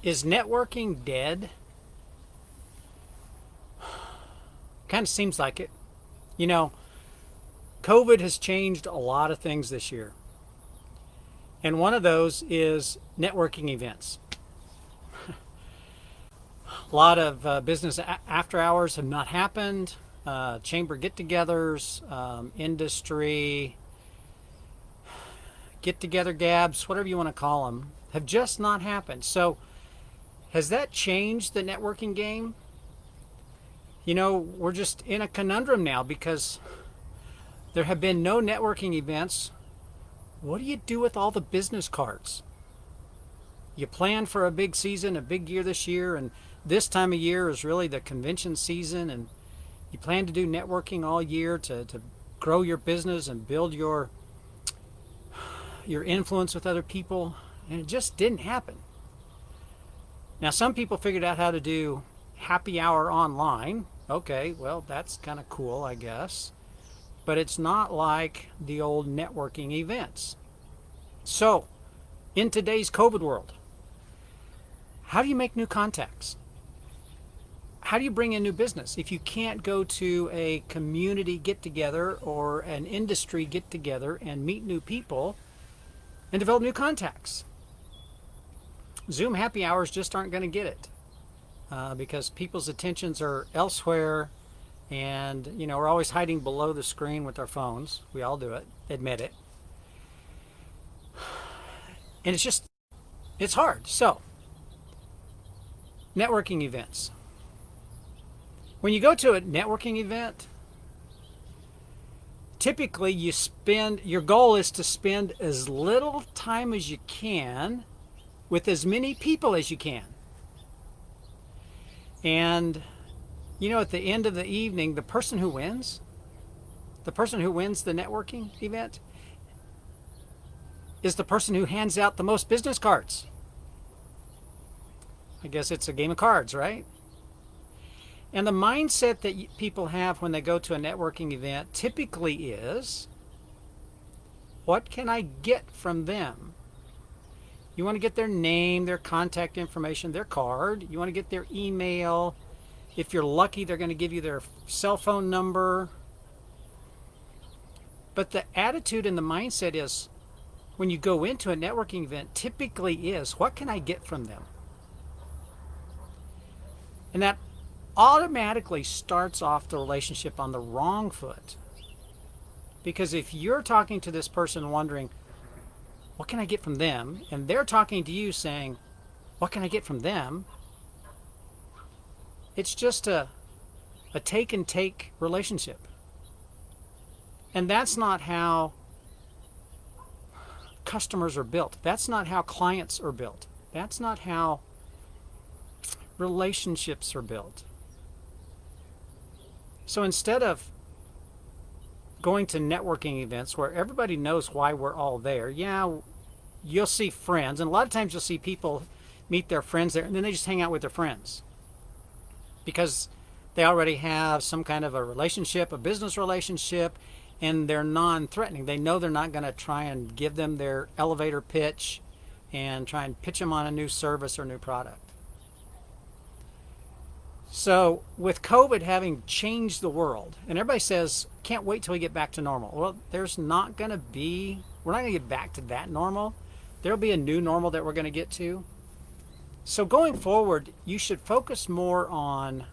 Is networking dead? Kind of seems like it. You know, COVID has changed a lot of things this year. And one of those is networking events. A lot of business after hours have not happened. Chamber get togethers, industry get together gabs, whatever you want to call them, have just not happened. So, has that changed the networking game? You know, we're just in a conundrum now because there have been no networking events. What do you do with all the business cards? You plan for a big season, a big year this year, and this time of year is really the convention season, and you plan to do networking all year to grow your business and build your influence with other people, and it just didn't happen. Now, some people figured out how to do happy hour online. Okay, well, that's kind of cool, I guess. But it's not like the old networking events. So, in today's COVID world, how do you make new contacts? How do you bring in new business if you can't go to a community get-together or an industry get-together and meet new people and develop new contacts? Zoom happy hours just aren't going to get it because people's attentions are elsewhere, and you know, we're always hiding below the screen with our phones. We all do it, admit it. And it's hard. So, networking events. When you go to a networking event, typically your goal is to spend as little time as you can with as many people as you can. And, you know, at the end of the evening, the person who wins the networking event is the person who hands out the most business cards. I guess it's a game of cards, right? And the mindset that people have when they go to a networking event typically is, what can I get from them? You want to get their name, their contact information, their card. You want to get their email. If you're lucky, they're going to give you their cell phone number. But the attitude and the mindset is, when you go into a networking event, typically is, what can I get from them? And that automatically starts off the relationship on the wrong foot. Because if you're talking to this person wondering, what can I get from them? And they're talking to you saying, what can I get from them? It's just a take and take relationship. And that's not how customers are built. That's not how clients are built. That's not how relationships are built. So instead of going to networking events where everybody knows why we're all there, yeah, you'll see friends, and a lot of times you'll see people meet their friends there, and then they just hang out with their friends because they already have some kind of a relationship, a business relationship, and they're non-threatening. They know they're not going to try and give them their elevator pitch and try and pitch them on a new service or new product. So with COVID having changed the world, and everybody says, can't wait till we get back to normal. Well, we're not going to get back to that normal. There'll be a new normal that we're going to get to. So going forward, you should focus more on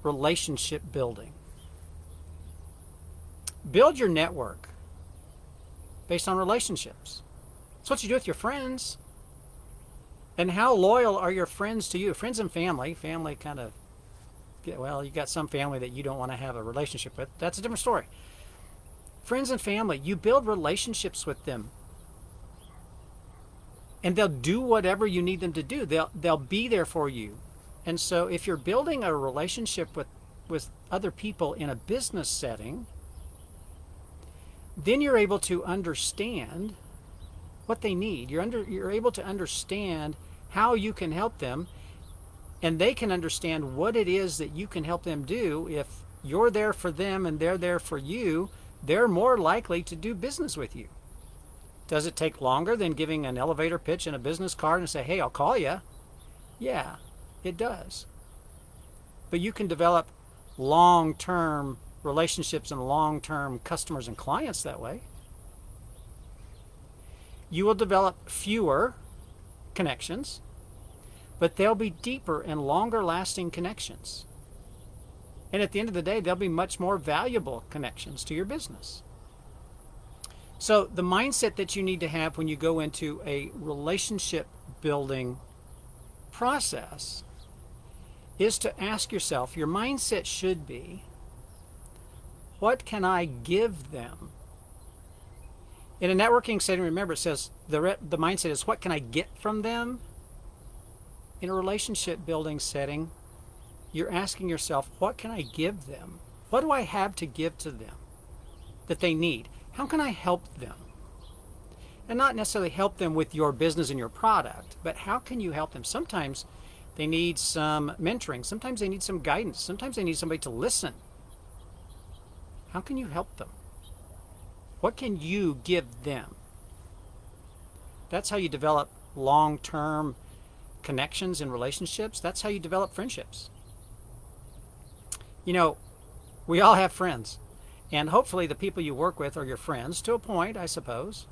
relationship building. Build your network based on relationships. It's what you do with your friends. And how loyal are your friends to you? Friends and family. Family kind of, well, you got some family that you don't want to have a relationship with. That's a different story. Friends and family, you build relationships with them. And they'll do whatever you need them to do. They'll be there for you. And so if you're building a relationship with other people in a business setting, then you're able to understand what they need. You're able to understand how you can help them, and they can understand what it is that you can help them do. If you're there for them and they're there for you, they're more likely to do business with you. Does it take longer than giving an elevator pitch and a business card and say, hey, I'll call you? Yeah, it does. But you can develop long-term relationships and long-term customers and clients that way. You will develop fewer connections, but they'll be deeper and longer lasting connections. And at the end of the day, they'll be much more valuable connections to your business. So the mindset that you need to have when you go into a relationship building process is to ask yourself, your mindset should be, what can I give them? In a networking setting, remember, it says the mindset is, what can I get from them? In a relationship building setting, you're asking yourself, what can I give them? What do I have to give to them that they need? How can I help them? And not necessarily help them with your business and your product, but how can you help them? Sometimes they need some mentoring. Sometimes they need some guidance. Sometimes they need somebody to listen. How can you help them? What can you give them? That's how you develop long-term connections and relationships. That's how you develop friendships. You know, we all have friends. And hopefully the people you work with are your friends, to a point, I suppose.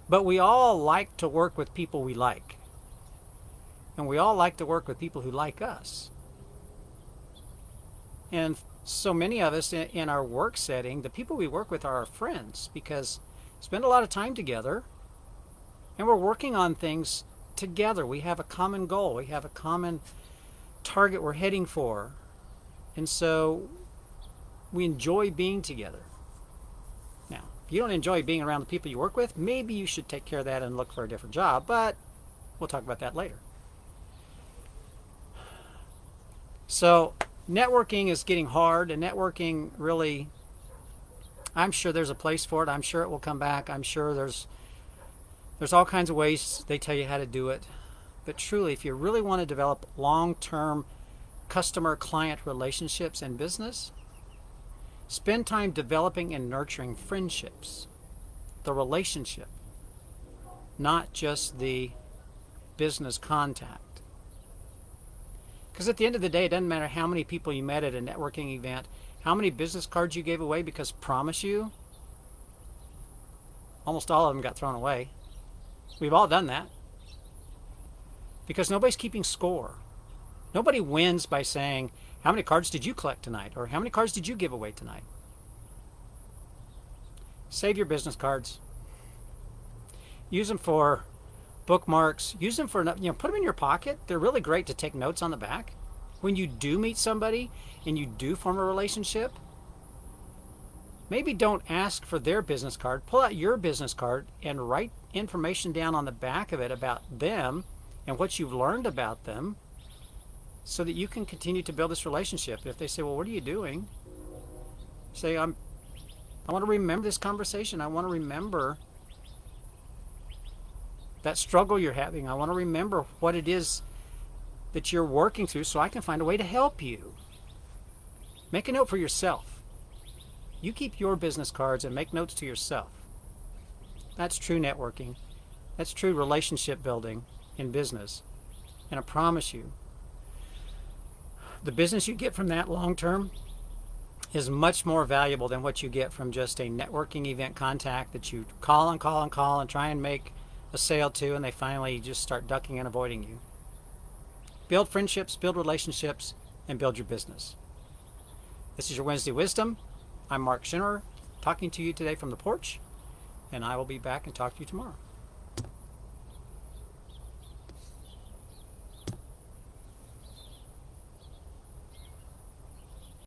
But we all like to work with people we like. And we all like to work with people who like us. And so many of us in our work setting, the people we work with are our friends, because we spend a lot of time together and we're working on things together. We have a common goal. We have a common target we're heading for. And so we enjoy being together. Now, if you don't enjoy being around the people you work with, maybe you should take care of that and look for a different job, but we'll talk about that later. So networking is getting hard, and networking really, I'm sure there's a place for it. I'm sure it will come back. I'm sure there's all kinds of ways they tell you how to do it. But truly, if you really want to develop long-term customer-client relationships in business, spend time developing and nurturing friendships, the relationship, not just the business contact. Because at the end of the day, it doesn't matter how many people you met at a networking event, how many business cards you gave away, because promise you, almost all of them got thrown away. We've all done that. Because nobody's keeping score. Nobody wins by saying, how many cards did you collect tonight? Or how many cards did you give away tonight? Save your business cards. Use them for bookmarks. Use them for, put them in your pocket. They're really great to take notes on the back. When you do meet somebody and you do form a relationship, maybe don't ask for their business card. Pull out your business card and write information down on the back of it about them and what you've learned about them, so that you can continue to build this relationship. If they say, well, what are you doing? Say, I want to remember this conversation. I want to remember that struggle you're having. I want to remember what it is that you're working through, so I can find a way to help you. Make a note for yourself. You keep your business cards and make notes to yourself. That's true networking. That's true relationship building in business. And I promise you, the business you get from that long term is much more valuable than what you get from just a networking event contact that you call and call and call and try and make a sale to, and they finally just start ducking and avoiding you. Build friendships, build relationships, and build your business. This is your Wednesday Wisdom. I'm Mark Schinnerer, talking to you today from the porch, and I will be back and talk to you tomorrow.